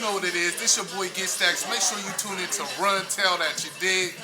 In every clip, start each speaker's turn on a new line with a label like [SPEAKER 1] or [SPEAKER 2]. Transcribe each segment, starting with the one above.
[SPEAKER 1] know what it is. This your boy Get Stacks. Make sure you tune in to RunTellDat, you dig?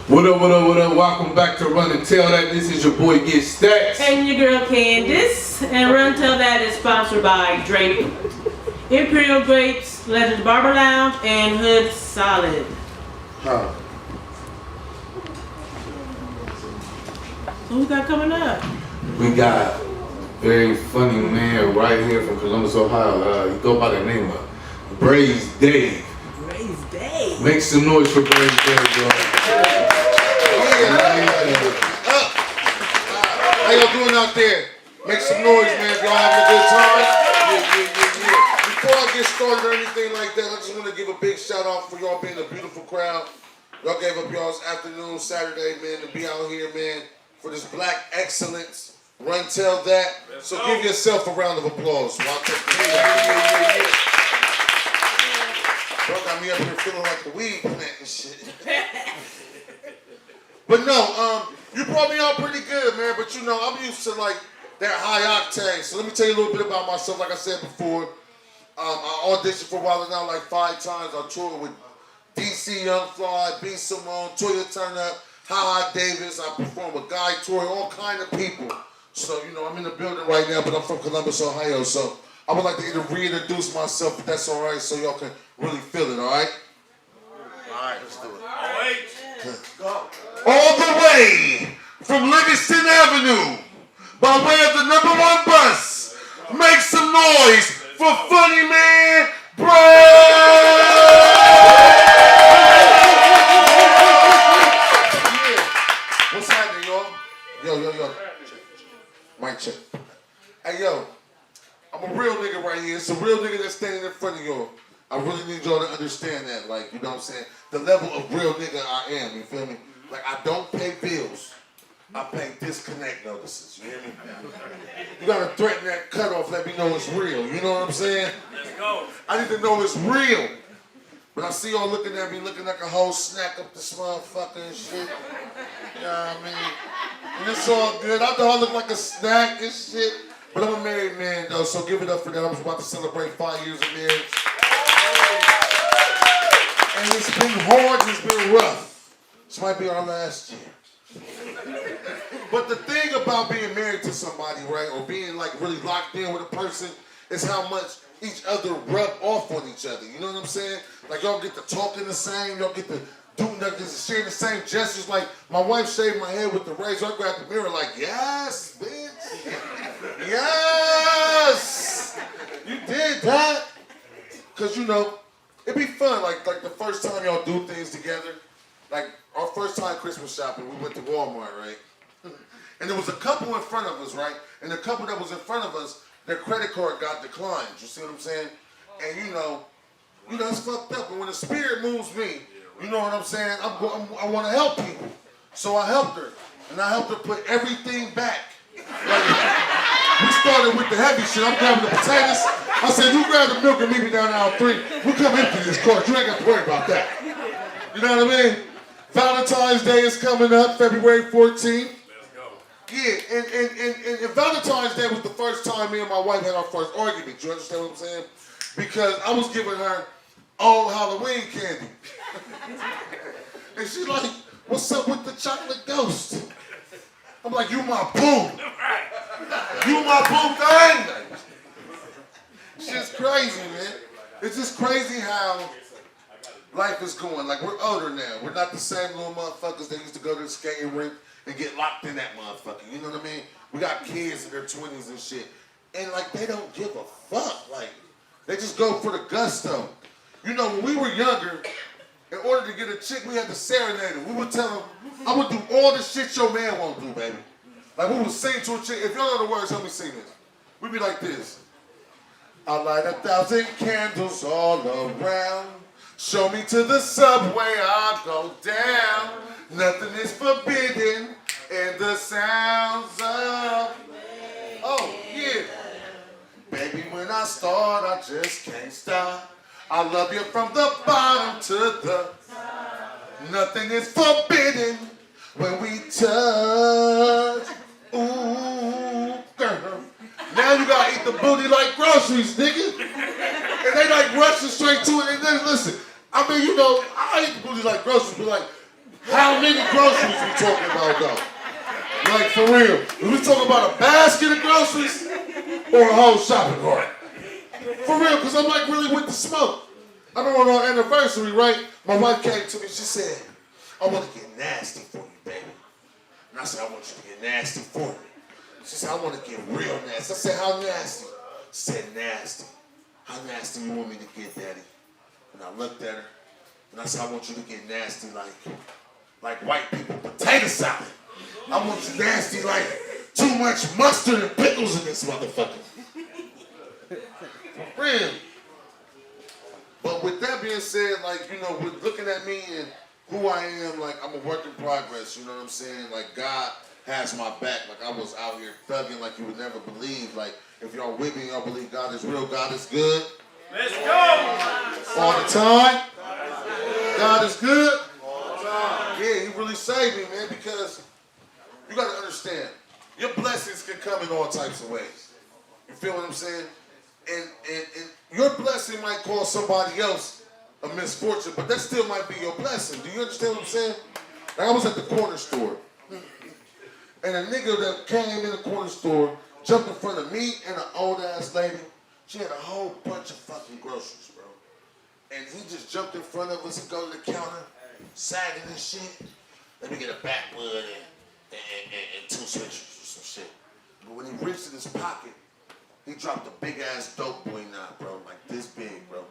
[SPEAKER 1] What up, what up, what up? Welcome back to RunTellDat. This is your boy Get Stacks.
[SPEAKER 2] And your girl Candice. And RunTellDat is sponsored by Drake, Imperial Grapes, Legends Barber Lounge, and Hood Solid.
[SPEAKER 1] Huh.
[SPEAKER 2] Who we got coming up?
[SPEAKER 1] We got a very funny man right here from Columbus, Ohio. He go by the name of Braze Dave.
[SPEAKER 2] Braze Dave.
[SPEAKER 1] Make some noise for Braze Dave, bro.
[SPEAKER 3] How y'all doing out there? Make some noise, man. If y'all having a good time. Yeah. Before I get started or anything like that, I just want to give a big shout out for y'all being a beautiful crowd. Y'all gave up y'all's afternoon, Saturday, man, to be out here, man, for this black excellence. RunTellDat. So give yourself a round of applause. Bro got me up here feeling like the weed plant and shit. But no, you brought me out pretty good, man. But you know, I'm used to like that high octane. So let me tell you a little bit about myself. Like I said before, I auditioned for Wild 'N Out like 5 times. I toured with DC Young Fly, B Simone, Toya Turn Up, Ha Davis. I performed with Guy Tory, all kind of people. So you know, I'm in the building right now, but I'm from Columbus, Ohio. So I would like to reintroduce myself, if that's all right, so y'all can really feel it. All right? All right, let's do it.
[SPEAKER 4] All right.
[SPEAKER 3] Go. All the way from Livingston Avenue, by way of the #1 bus, make some noise for Funny Man Yeah. What's happening, y'all? Yo. Mic check. Hey, yo, I'm a real nigga right here. It's a real nigga that's standing in front of y'all. I really need y'all to understand that, like, you know what I'm saying? The level of real nigga I am, you feel me? Like, I don't pay bills. I pay disconnect notices, you hear me? You gotta threaten that cutoff, let me know it's real, you know what I'm saying?
[SPEAKER 4] Let's go.
[SPEAKER 3] I need to know it's real. But I see y'all looking at me, looking like a whole snack up this motherfucker and shit. You know what I mean? And it's all good. I know I look like a snack and shit. But I'm a married man, though, so give it up for that. I'm about to celebrate 5 years of marriage. And it's been hard, it's been rough. This might be our last year. But the thing about being married to somebody, right, or being like really locked in with a person is how much each other rub off on each other. You know what I'm saying? Like y'all get to talking the same, y'all get to do nothing, sharing the same gestures. Like my wife shaved my head with the razor. I grabbed the mirror like, yes, bitch. Yes. You did that. Cause you know, it'd be fun, like the first time y'all do things together. Like our first time Christmas shopping, we went to Walmart, right? And there was a couple in front of us, right? And the couple that was in front of us, their credit card got declined. You see what I'm saying? And you know, it's fucked up. And when the spirit moves me, you know what I'm saying? I want to help people. So I helped her, and I helped her put everything back. Like, we started with the heavy shit. I'm grabbing the potatoes. I said, you grab the milk and meet me down aisle 3. We'll come empty this cart. You ain't got to worry about that. You know what I mean? Valentine's Day is coming up, February 14th.
[SPEAKER 4] Let's go.
[SPEAKER 3] Yeah, and Valentine's Day was the first time me and my wife had our first argument. You understand what I'm saying? Because I was giving her all Halloween candy. And she's like, what's up with the chocolate ghost? I'm like, you my boo. You my boo thing. Shit's crazy, man. It's just crazy how life is going. Like, we're older now. We're not the same little motherfuckers that used to go to the skating rink and get locked in that motherfucker. You know what I mean? We got kids in their 20s and shit. And, like, they don't give a fuck. Like, they just go for the gusto. You know, when we were younger, in order to get a chick, we had to serenade her. We would tell them, I'm going to do all the shit your man won't do, baby. Like, we would sing to a chick. If y'all know the words, help me sing this. We be like this. I light 1,000 candles all around. Show me to the subway, I'll go down. Nothing is forbidden in the sounds of... Oh, yeah. Baby, when I start, I just can't stop. I love you from the bottom to the top. Nothing is forbidden when we touch. Ooh, girl. Now you gotta eat the booty like groceries, nigga. And they like rushing straight to it. And then listen, I mean, you know, I eat the booty like groceries, but like, how many groceries we talking about though? Like for real. Are we talking about a basket of groceries or a whole shopping cart? For real, because I'm like really with the smoke. I remember on our anniversary, right? My wife came to me, she said, I want to get nasty for you, baby. And I said, I want you to get nasty for me. She said, I want to get real nasty. I said, how nasty? She said, nasty. How nasty you want me to get, Daddy? And I looked at her, and I said, I want you to get nasty like white people potato salad. I want you nasty like too much mustard and pickles in this motherfucker. For real. But with that being said, like, you know, with looking at me and who I am, like, I'm a work in progress, you know what I'm saying? Like, God has my back. Like, I was out here thugging like you would never believe. Like, if y'all with me, y'all believe God is real, God is good.
[SPEAKER 4] Let's go!
[SPEAKER 3] All the time. God is good. All the time. Yeah, he really saved me, man, because you got to understand, your blessings can come in all types of ways. You feel what I'm saying? And your blessing might cause somebody else a misfortune, but that still might be your blessing. Do you understand what I'm saying? Like I was at the corner store, and a nigga that came in the corner store jumped in front of me and an old-ass lady. She had a whole bunch of fucking groceries, bro. And he just jumped in front of us and go to the counter, sagging and shit. Let me get a backwood and 2 switches or some shit. But when he reached in his pocket, he dropped a big-ass dope boy knot, bro, like this big, bro.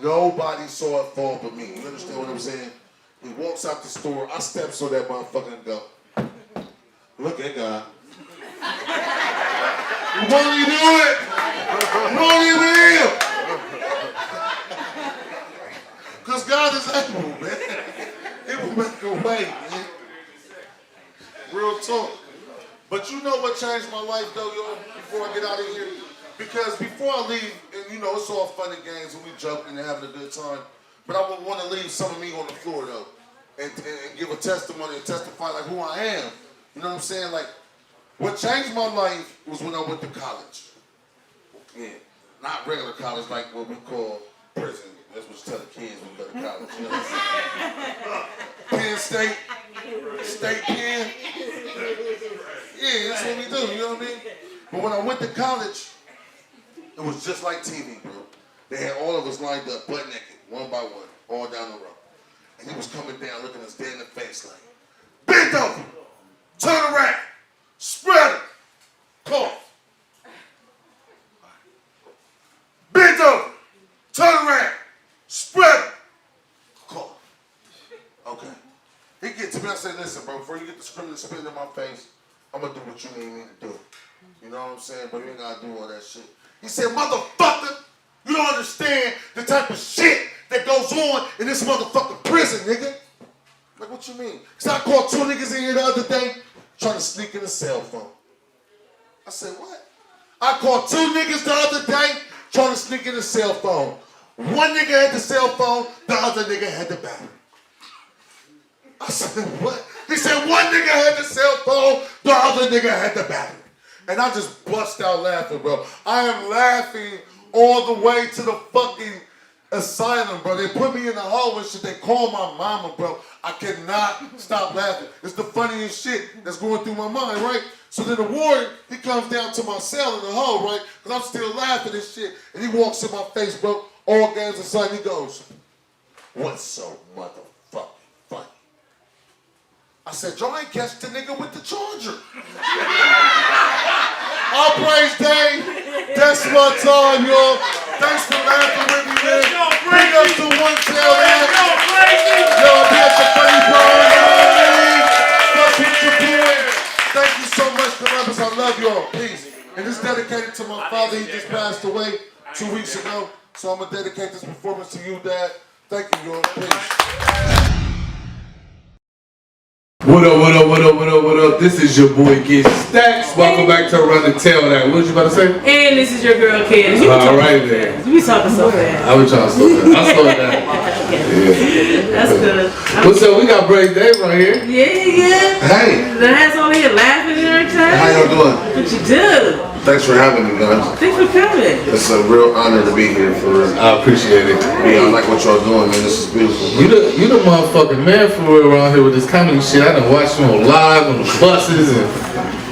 [SPEAKER 3] Nobody saw it fall but me. You understand what I'm saying? He walks out the store. I steps on that motherfucker and go, look at God. Won't he do it? Won't he will? Because God is able, man. He will make a way, man. Real talk. But you know what changed my life, though, y'all, before I get out of here? Because before I leave, and you know, it's all fun and games and we joking and having a good time, but I would want to leave some of me on the floor, though, and give a testimony and testify like who I am. You know what I'm saying? Like, what changed my life was when I went to college. Yeah, not regular college, like what we call prison. That's what you tell the kids when you go to college. You know what I'm saying? Penn State, State Penn. Yeah, that's what we do, you know what I mean? But when I went to college, it was just like TV, bro. They had all of us lined up, butt naked, one by one, all down the row. And he was coming down, looking us dead in the face like, bend over, turn around, spread it, cough. Bend over, turn around, spread it, cough. Okay. He gets to me, I say, listen, bro, before you get the screaming and spitting in my face, I'm gonna do what you need me to do. You know what I'm saying? But you ain't gotta do all that shit. He said, motherfucker, you don't understand the type of shit that goes on in this motherfucking prison, nigga. Like, what you mean? Because I caught 2 niggas in here the other day trying to sneak in a cell phone. I said, what? I caught 2 niggas the other day trying to sneak in a cell phone. One nigga had the cell phone, the other nigga had the battery. I said, what? He said, one nigga had the cell phone, the other nigga had the battery. And I just bust out laughing, bro. I am laughing all the way to the fucking asylum, bro. They put me in the hole and shit. They call my mama, bro. I cannot stop laughing. It's the funniest shit that's going through my mind, right? So then the warden, he comes down to my cell in the hole, right? Because I'm still laughing and shit. And he walks in my face, bro. All games aside, he goes, what's so motherfucking funny? I said, y'all ain't catch the nigga with the charger. I'll Braze Dave. That's my time, y'all. Thanks for laughing with me, man. Bring up to RunTellDat. Yo, be at the funny part. Fuck with your boy. Thank you so much, Columbus. I love y'all. Peace. And this is dedicated to my he just passed away 2 weeks ago. So I'm gonna dedicate this performance to you, Dad. Thank you, York. Peace.
[SPEAKER 1] What up, what up, what up, what up, what up? This is your boy Get Stacks. Welcome back to Run and Tell That. What was you about to say?
[SPEAKER 2] And this is your girl, Kid.
[SPEAKER 1] All right, then.
[SPEAKER 2] You be talking so fast.
[SPEAKER 1] I was trying to slow down. I'll slow it down. Yeah.
[SPEAKER 2] That's good.
[SPEAKER 1] What's up? We got Braze Dave right here.
[SPEAKER 2] Yeah.
[SPEAKER 3] Hey,
[SPEAKER 2] The hat's over here laughing and everything.
[SPEAKER 3] how y'all doing?
[SPEAKER 2] What you do?
[SPEAKER 3] Thanks for having me, guys.
[SPEAKER 2] Thanks for coming.
[SPEAKER 3] It's a real honor to be here for real.
[SPEAKER 1] I appreciate it.
[SPEAKER 3] Yeah, I like what y'all doing, man. This is beautiful.
[SPEAKER 1] You the motherfucking man for real around here with this comedy shit. I done watched you on live on the buses and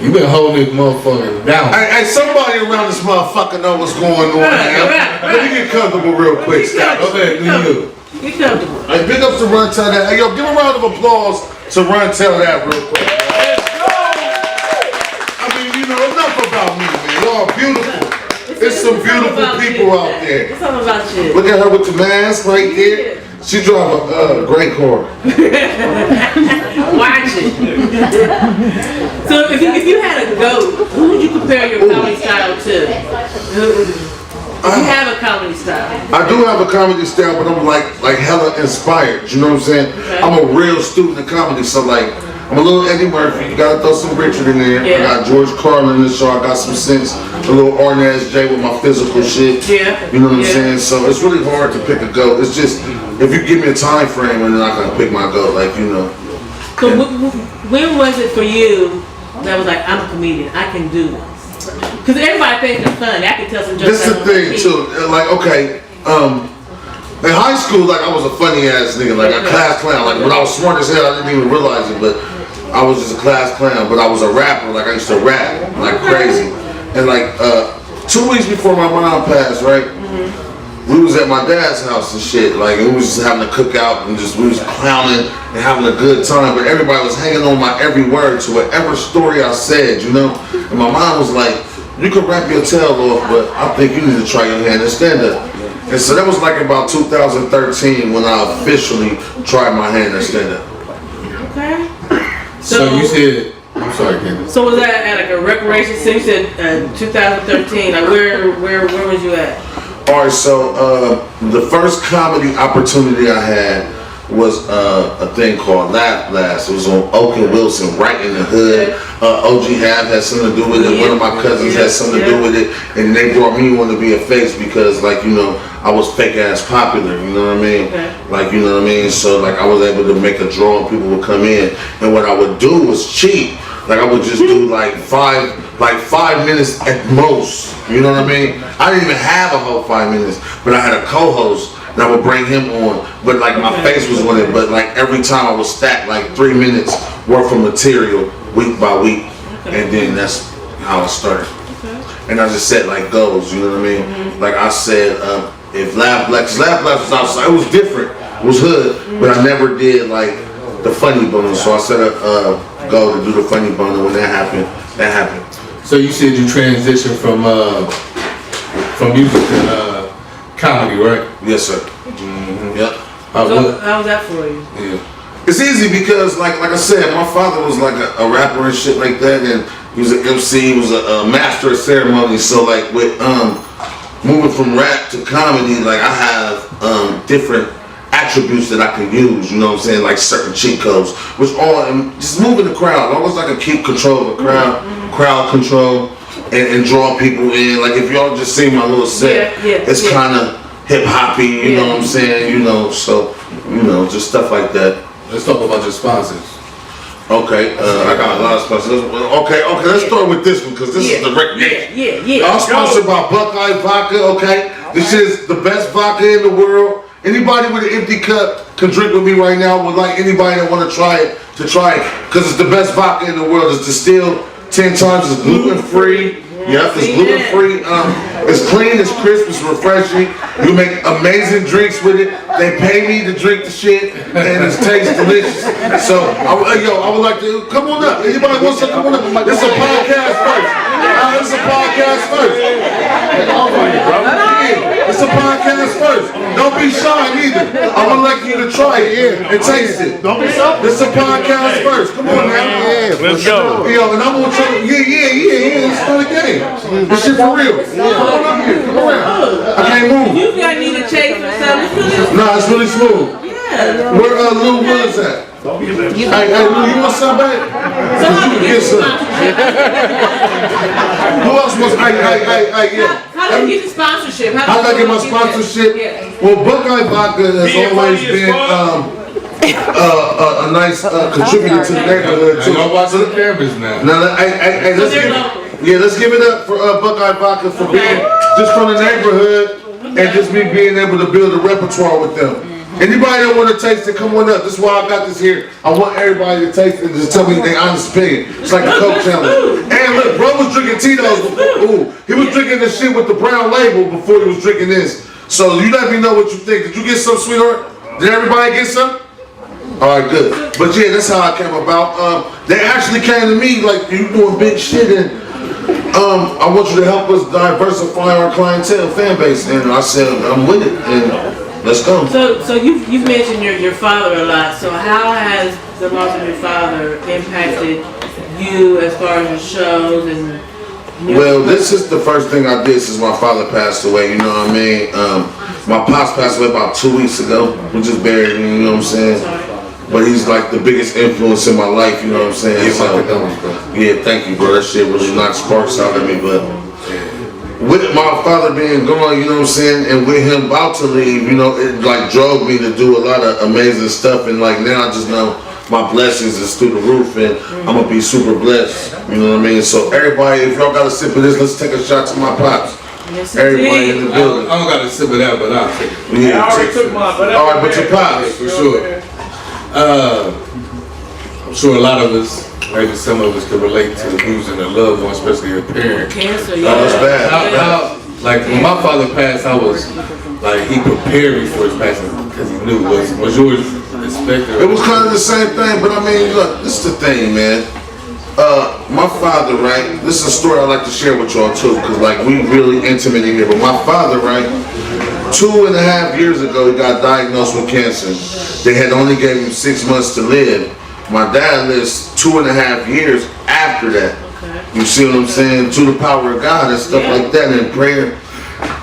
[SPEAKER 1] you been holding this motherfucker down.
[SPEAKER 3] Hey, somebody around this motherfucker know what's going on, man. Let me get comfortable real quick, Stacks.
[SPEAKER 1] Okay, do you?
[SPEAKER 2] Get comfortable.
[SPEAKER 3] Hey, big ups to RunTellDat. Hey, yo, give a round of applause to RunTellDat real quick. I mean, you know, enough about me, man. Y'all beautiful. It's some beautiful people out there.
[SPEAKER 2] It's all about you.
[SPEAKER 3] Look at her with the mask right there. She drive a great car.
[SPEAKER 2] Watch it. So if you had a goat, who would you compare your comedy style to? If you have a comedy style.
[SPEAKER 3] I do have a comedy style, but I'm like hella inspired. You know what I'm saying?
[SPEAKER 2] Okay.
[SPEAKER 3] I'm a real student of comedy, so like I'm a little Eddie Murphy. You gotta throw some Richard in there.
[SPEAKER 2] Yeah.
[SPEAKER 3] I got George Carlin in the show. I got some sense. A little Arnaz J with my physical shit.
[SPEAKER 2] Yeah.
[SPEAKER 3] You know what I'm saying? So it's really hard to pick a goat. It's just if you give me a time frame, and then I can pick my goat. Like you know.
[SPEAKER 2] So when was it for you that was like, I'm a comedian, I can do this? Because everybody thinks it's funny. I can tell some jokes.
[SPEAKER 3] This is the thing too. Like okay, in high school, like I was a funny ass nigga, like a class clown. Like when I was smart as hell, I didn't even realize it, but I was just a class clown. But I was a rapper. Like I used to rap like crazy. And like 2 weeks before my mom passed, right? We was at my dad's house and shit, like we was just having a cookout and we was clowning and having a good time, but everybody was hanging on my every word to whatever story I said, you know? And my mom was like, you can wrap your tail off, but I think you need to try your hand in stand-up. And so that was like about 2013 when I officially tried my hand in stand-up.
[SPEAKER 2] Okay.
[SPEAKER 1] So you said, I'm sorry, Kendall.
[SPEAKER 2] So was that at like a recreation center? You said 2013. Like where was you at?
[SPEAKER 3] All right, so the first comedy opportunity I had was a thing called Laugh Blast. It was on Oak and Wilson, right in the hood. OG Hab had something to do with it. One of my cousins had something to do with it, and they brought me on to be a face because, like, you know, I was fake ass popular. You know what I mean?
[SPEAKER 2] Okay.
[SPEAKER 3] Like, you know what I mean? So, like, I was able to make a draw, and people would come in, and what I would do was cheat. Like, I would just do like 5 minutes at most. You know what I mean? I didn't even have a whole 5 minutes, but I had a co-host and I would bring him on. But like my face was on it, but like every time I would stack like 3 minutes worth of material week by week. And then that's how I started. And I just set like goals, you know what I mean? Like I said, if Laugh Blast was outside, it was different. It was hood, but I never did like the funny bone. So I set a goal to do the funny bone, and when that happened.
[SPEAKER 1] So you said you transitioned from music to comedy, right?
[SPEAKER 3] Yes, sir. Yep.
[SPEAKER 2] How was that for you?
[SPEAKER 3] Yeah. It's easy because, like I said, my father was like a rapper and shit like that, and he was an MC, he was a master of ceremonies. So like with moving from rap to comedy, like I have different attributes that I can use, you know what I'm saying, like certain cheat codes, which all just moving the crowd. Always I can keep control of the crowd control, and draw people in. Like if y'all just see my little set, it's kind of hip hoppy, you know what I'm saying, you know, so you know, just stuff like that.
[SPEAKER 1] Let's talk about your sponsors.
[SPEAKER 3] Okay, I got a lot of sponsors. Okay, let's start with this one because this is the recognition. I'm sponsored by Buckeye Vodka. Okay, this is the best vodka in the world. Anybody with an empty cup can drink with me right now. Would like anybody that want to try it because it's the best vodka in the world. It's distilled 10 times. It's gluten free. Yep, it's gluten free. It's clean. It's crisp. It's refreshing. You make amazing drinks with it. They pay me to drink the shit, and it tastes delicious. So, I would like to come on up. Anybody wants to come on up? This is a podcast first. This is a podcast first. It's a podcast first. Don't be be shy either. I'm gonna like you to try it and taste it.
[SPEAKER 4] Don't be so.
[SPEAKER 3] This is a podcast first. Come on now.
[SPEAKER 4] Let's go.
[SPEAKER 3] Yo, and I'm gonna try. Yeah. It's not a game. This shit for real. Come on up here. Come around. I can't move.
[SPEAKER 2] You gotta need a chase or something.
[SPEAKER 3] Nah, it's really smooth.
[SPEAKER 2] Yeah.
[SPEAKER 3] Where Lou Willis at? Hey, Lou, you want some back?
[SPEAKER 2] So how do you get the
[SPEAKER 3] some.
[SPEAKER 2] sponsorship?
[SPEAKER 3] Who else wants? Yeah.
[SPEAKER 2] How do you get the sponsorship?
[SPEAKER 3] How do I get my sponsorship?
[SPEAKER 2] Yeah.
[SPEAKER 3] Well, Buckeye Vodka has always been a nice contributor to the neighborhood too.
[SPEAKER 1] Y'all watching the cameras now.
[SPEAKER 3] Now, let's give it up for Buckeye Vodka for being just from the neighborhood and just me being able to build a repertoire with them. Anybody that want to taste it, come on up. This is why I got this here. I want everybody to taste it and just tell me their honest opinion. It's like a Coke challenge. And look, bro was drinking Tito's before. Ooh, he was drinking the shit with the brown label before he was drinking this. So you let me know what you think. Did you get some, sweetheart? Did everybody get some? All right, good. But yeah, that's how I came about. They actually came to me like, you doing big shit and I want you to help us diversify our clientele fan base. And I said, I'm with it. And let's go.
[SPEAKER 2] So you've mentioned your father a lot. So how has the loss of your father impacted you as far as your shows and?
[SPEAKER 3] Well, this is the first thing I did since my father passed away. You know what I mean? My pops passed away about 2 weeks ago. We just buried him. You know what I'm saying? But he's like the biggest influence in my life. You know what I'm saying? So, yeah, thank you, bro. That shit really knocked sparks out of me, but. With my father being gone, you know what I'm saying, and with him about to leave, you know, it like drove me to do a lot of amazing stuff, and like now I just know my blessings is through the roof, and I'm gonna be super blessed, you know what I mean? So everybody, if y'all got a sip of this, let's take a shot to my pops.
[SPEAKER 2] Yes,
[SPEAKER 3] Everybody in the building.
[SPEAKER 1] I don't got to sip it out, but I'll take it.
[SPEAKER 3] Yeah,
[SPEAKER 4] I already took mine, but
[SPEAKER 3] all right, but your pops.
[SPEAKER 1] For sure. I'm sure a lot of us, maybe some of us could relate to losing a loved one, especially a parent.
[SPEAKER 2] Cancer,
[SPEAKER 3] That was bad.
[SPEAKER 1] Like when my father passed, I was like, he prepared me for his passing because he knew was yours expected.
[SPEAKER 3] It was kind of the same thing, but I mean, look, this is the thing, man. My father, right? This is a story I like to share with y'all too, because like we really intimate in here. But my father, right? 2.5 years ago, he got diagnosed with cancer. They had only gave him 6 months to live. My dad lives 2.5 years after that. You see what I'm saying? To the power of God and stuff like that and prayer.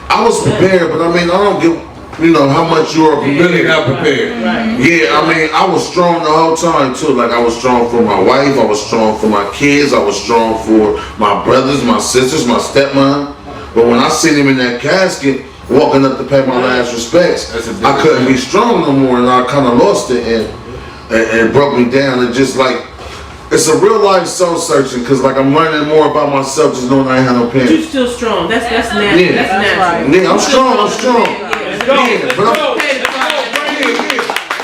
[SPEAKER 3] I was prepared, but I mean, I don't give, you know, how much you are
[SPEAKER 1] Really not prepared.
[SPEAKER 3] Yeah, I mean, I was strong the whole time too. Like I was strong for my wife, I was strong for my kids, I was strong for my brothers, my sisters, my stepmom. But when I seen him in that casket, walking up to pay my last respects, I couldn't be strong no more, and I kind of lost it, and it broke me down. And just like, it's a real life soul searching, because like I'm learning more about myself just knowing I ain't had no pain.
[SPEAKER 2] But you're still strong. That's natural.
[SPEAKER 3] Yeah.
[SPEAKER 2] That's natural.
[SPEAKER 3] Yeah, I'm strong.
[SPEAKER 2] Yeah,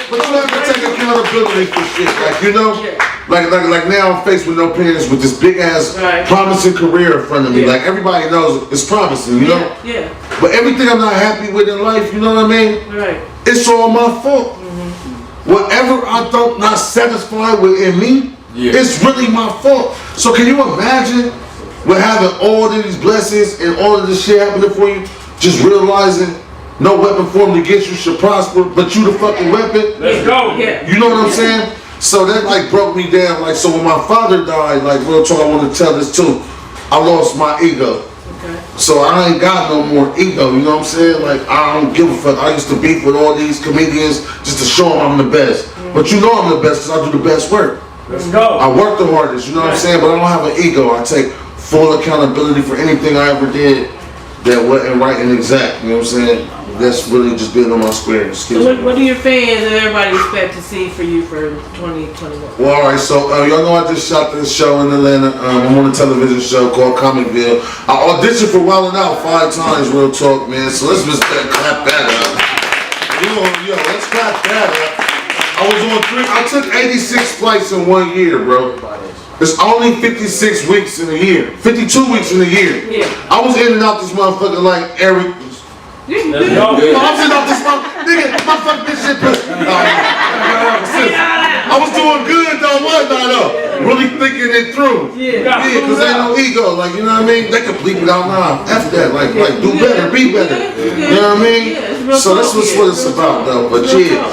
[SPEAKER 3] But you have to take accountability for shit, like, you know? Like now I'm faced with no parents with this big ass promising career in front of me. Like everybody knows it's promising, you know?
[SPEAKER 2] Yeah.
[SPEAKER 3] But everything I'm not happy with in life, you know what I mean?
[SPEAKER 2] Right.
[SPEAKER 3] It's all my fault. Whatever I don't not satisfied with in me, it's really my fault. So can you imagine with having all of these blessings and all of this shit happening for you, just realizing no weapon formed against you should prosper, but you the fucking weapon?
[SPEAKER 4] Let's go.
[SPEAKER 2] Yeah.
[SPEAKER 3] You know what I'm saying? So that like broke me down. Like, so when my father died, like real talk, I want to tell this too. I lost my ego. So I ain't got no more ego, you know what I'm saying? Like, I don't give a fuck. I used to beef with all these comedians just to show them I'm the best. But you know I'm the best because I do the best work.
[SPEAKER 4] Let's go.
[SPEAKER 3] I work the hardest, you know what I'm saying? But I don't have an ego. I take full accountability for anything I ever did that wasn't right and exact, you know what I'm saying? That's really just being on my square.
[SPEAKER 2] So what do your fans and everybody expect to see for you for 2021?
[SPEAKER 3] Well, all right, so y'all know I just shot this show in Atlanta. I'm on a television show called Comicville. I auditioned for Wildin' Out 5 times, real talk, man. So let's just clap that up. Yo, let's clap that up. I took 86 flights in 1 year, bro. It's only 56 weeks in a year. 52 weeks in a year.
[SPEAKER 2] Yeah.
[SPEAKER 3] I was in and out this motherfucker like every...
[SPEAKER 4] Let's go.
[SPEAKER 3] I'm sitting off this nigga, my fucking this shit pissed me off. I was doing good though, wasn't I though? Really thinking it through. Yeah, cause ain't no ego, like, you know what I mean? They can bleep it out now. F that, like do better, be better. You know what I mean? So that's what it's about, though. But yeah,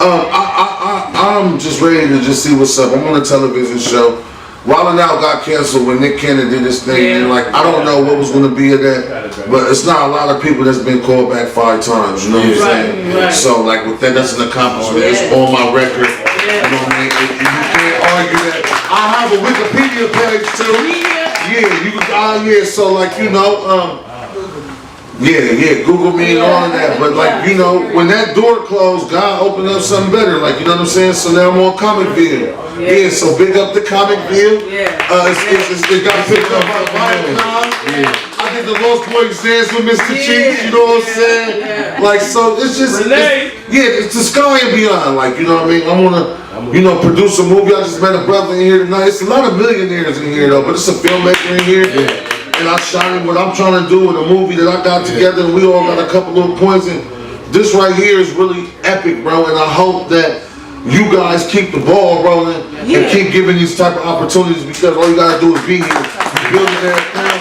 [SPEAKER 3] I'm just ready to just see what's up. I'm on a television show. Wildin' Out got canceled when Nick Cannon did his thing, and like I don't know what was gonna be of that, but it's not a lot of people that's been called back 5 times. You know what I'm saying?
[SPEAKER 2] Right.
[SPEAKER 3] So like with that, that's an accomplishment. It's on my record. You know what I mean? You can't argue that. I have a Wikipedia page too. Yeah, you can. Yeah. So like yeah, Google me and all of that. But like, when that door closed, God opened up something better. Like, you know what I'm saying? So now I'm on Comicville. Yeah, so big up the Comicville. It got picked up by Viacom. I did the Lost Boys dance with Mr. Cheeks, you know what I'm saying? Like, so it's just, it's the sky and beyond. Like, you know what I mean? I want to, produce a movie. I just met a brother in here tonight. It's a lot of millionaires in here though, but it's a filmmaker in here. And I shot him what I'm trying to do in a movie that I got together, and we all got a couple little points. And this right here is really epic, bro. And I hope that you guys keep the ball rolling and keep giving these type of opportunities, because all you gotta do is be here. You building that now.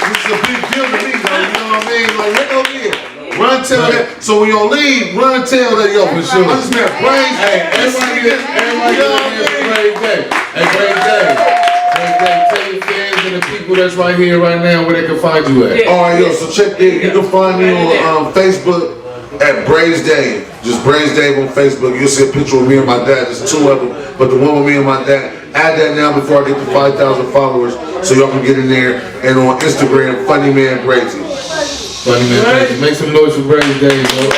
[SPEAKER 3] This is a big deal to me, though. You know what I mean? Like, look over here. RunTellDat. So when y'all leave, RunTellDat, yo, for sure. I just met Braze.
[SPEAKER 1] Hey, everybody get Braze Dave. Hey, Braze Dave. Tell your fans and the people that's right here, right now, where they can find you at.
[SPEAKER 3] Alright, yo, so check it. You can find me on Facebook at Braze Dave. Just Braze Dave on Facebook. You'll see a picture of me and my dad. There's 2 of them, but the one with me and my dad. Add that now before I get to 5,000 followers, so y'all can get in there. And on Instagram, Funny Man Brazy.
[SPEAKER 1] Funny Man Brazy. Make some noise for Braze Dave, bro.